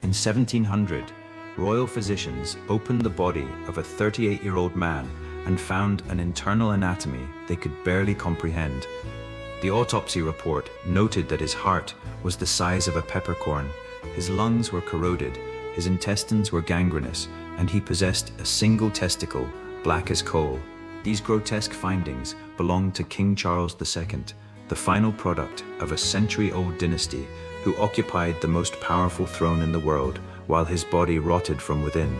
In 1700, royal physicians opened the body of a 38-year-old man and found an internal anatomy they could barely comprehend. The autopsy report noted that his heart was the size of a peppercorn, his lungs were corroded, his intestines were gangrenous, and he possessed a single testicle, black as coal. These grotesque findings belonged to King Charles II, the final product of a century-old dynasty who occupied the most powerful throne in the world while his body rotted from within.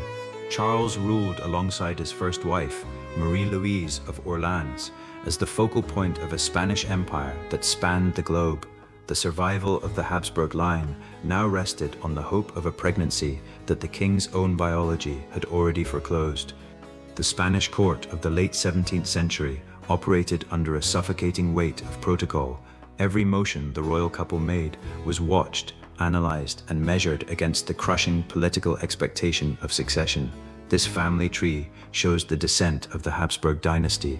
Charles ruled alongside his first wife, Louise of Orléans, as the focal point of a Spanish empire that spanned the globe. The survival of the Habsburg line now rested on the hope of a pregnancy that the king's own biology had already foreclosed. The Spanish court of the late 17th century operated under a suffocating weight of protocol. Every motion the royal couple made was watched, analyzed, and measured against the crushing political expectation of succession. This family tree shows the descent of the Habsburg dynasty.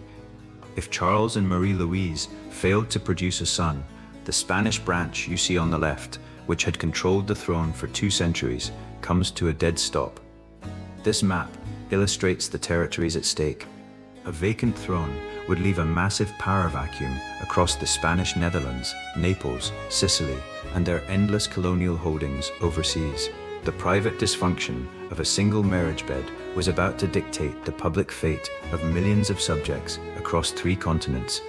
If Charles and Marie-Louise failed to produce a son, the Spanish branch you see on the left, which had controlled the throne for 2 centuries, comes to a dead stop. This map illustrates the territories at stake. A vacant throne would leave a massive power vacuum across the Spanish Netherlands, Naples, Sicily, and their endless colonial holdings overseas. The private dysfunction of a single marriage bed was about to dictate the public fate of millions of subjects across 3 continents.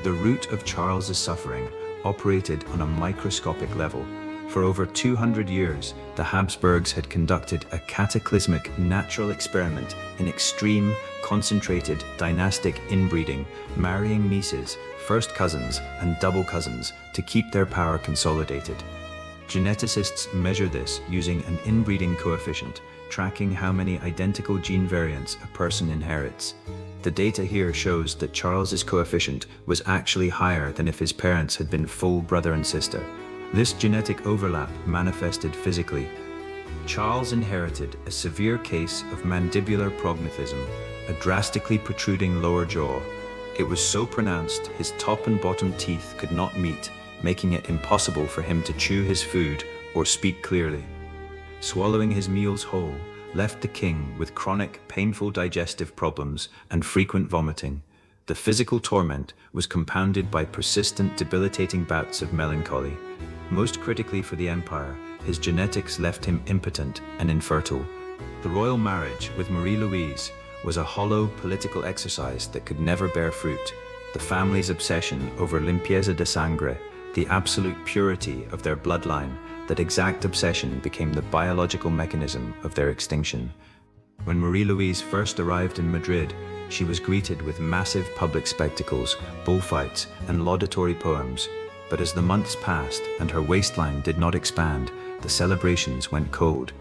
The root of Charles's suffering operated on a microscopic level. For over 200 years, the Habsburgs had conducted a cataclysmic natural experiment in extreme, concentrated dynastic inbreeding, marrying nieces, first cousins, and double cousins to keep their power consolidated. Geneticists measure this using an inbreeding coefficient, tracking how many identical gene variants a person inherits. The data here shows that Charles's coefficient was actually higher than if his parents had been full brother and sister. This genetic overlap manifested physically. Charles inherited a severe case of mandibular prognathism, a drastically protruding lower jaw. It was so pronounced his top and bottom teeth could not meet, making it impossible for him to chew his food or speak clearly. Swallowing his meals whole left the king with chronic, painful digestive problems and frequent vomiting. The physical torment was compounded by persistent, debilitating bouts of melancholy. Most critically for the empire, his genetics left him impotent and infertile. The royal marriage with Marie-Louise was a hollow political exercise that could never bear fruit. The family's obsession over limpieza de sangre, the absolute purity of their bloodline, that exact obsession became the biological mechanism of their extinction. When Marie-Louise first arrived in Madrid, she was greeted with massive public spectacles, bullfights, and laudatory poems. But as the months passed and her waistline did not expand, the celebrations went cold.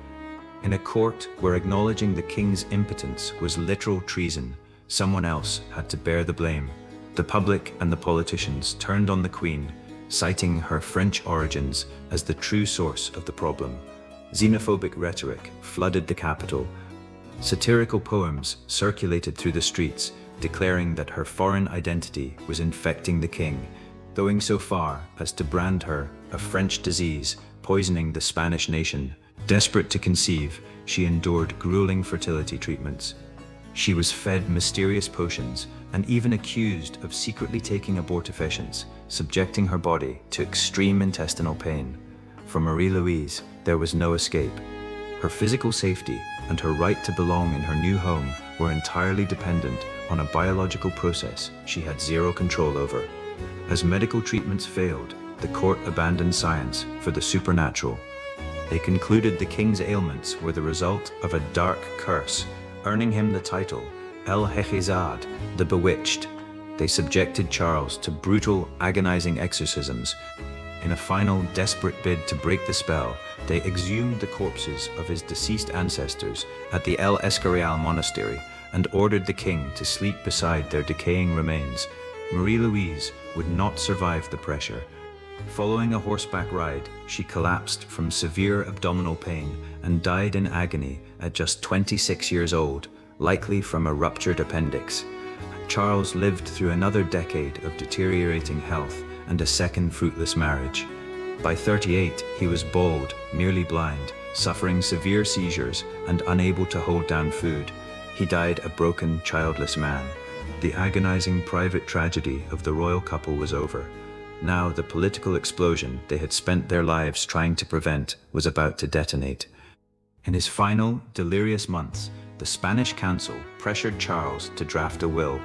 In a court where acknowledging the king's impotence was literal treason, someone else had to bear the blame. The public and the politicians turned on the queen, citing her French origins as the true source of the problem. Xenophobic rhetoric flooded the capital. Satirical poems circulated through the streets, declaring that her foreign identity was infecting the king, going so far as to brand her a French disease, poisoning the Spanish nation. Desperate to conceive, she endured grueling fertility treatments. She was fed mysterious potions and even accused of secretly taking abortifacients, subjecting her body to extreme intestinal pain. For Marie-Louise, there was no escape. Her physical safety and her right to belong in her new home were entirely dependent on a biological process she had zero control over. As medical treatments failed, the court abandoned science for the supernatural. They concluded the king's ailments were the result of a dark curse, earning him the title El Hechizado, the Bewitched. They subjected Charles to brutal, agonizing exorcisms. In a final, desperate bid to break the spell, they exhumed the corpses of his deceased ancestors at the El Escorial monastery and ordered the king to sleep beside their decaying remains. Marie-Louise would not survive the pressure. Following a horseback ride, she collapsed from severe abdominal pain and died in agony at just 26 years old, likely from a ruptured appendix. Charles lived through another decade of deteriorating health and a second fruitless marriage. By 38, he was bald, nearly blind, suffering severe seizures and unable to hold down food. He died a broken, childless man. The agonizing private tragedy of the royal couple was over. Now the political explosion they had spent their lives trying to prevent was about to detonate. In his final, delirious months, the Spanish council pressured Charles to draft a will.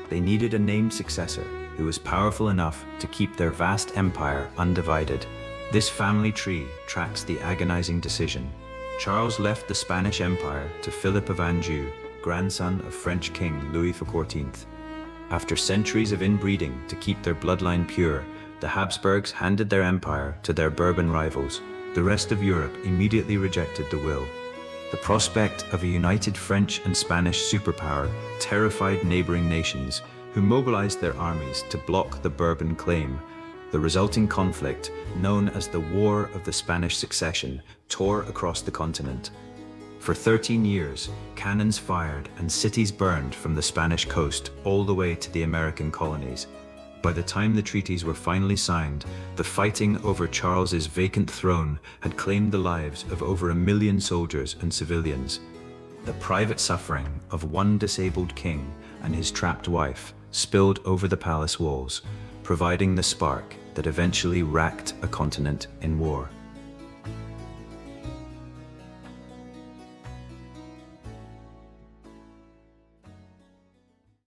They needed a named successor who was powerful enough to keep their vast empire undivided. This family tree tracks the agonizing decision. Charles left the Spanish Empire to Philip of Anjou, grandson of French King Louis of Orléans. After centuries of inbreeding to keep their bloodline pure, the Habsburgs handed their empire to their Bourbon rivals. The rest of Europe immediately rejected the will. The prospect of a united French and Spanish superpower terrified neighboring nations, who mobilized their armies to block the Bourbon claim. The resulting conflict, known as the War of the Spanish Succession, tore across the continent. For 13 years, cannons fired and cities burned from the Spanish coast all the way to the American colonies. By the time the treaties were finally signed, the fighting over Charles's vacant throne had claimed the lives of over 1 million soldiers and civilians. The private suffering of one disabled king and his trapped wife spilled over the palace walls, providing the spark that eventually racked a continent in war.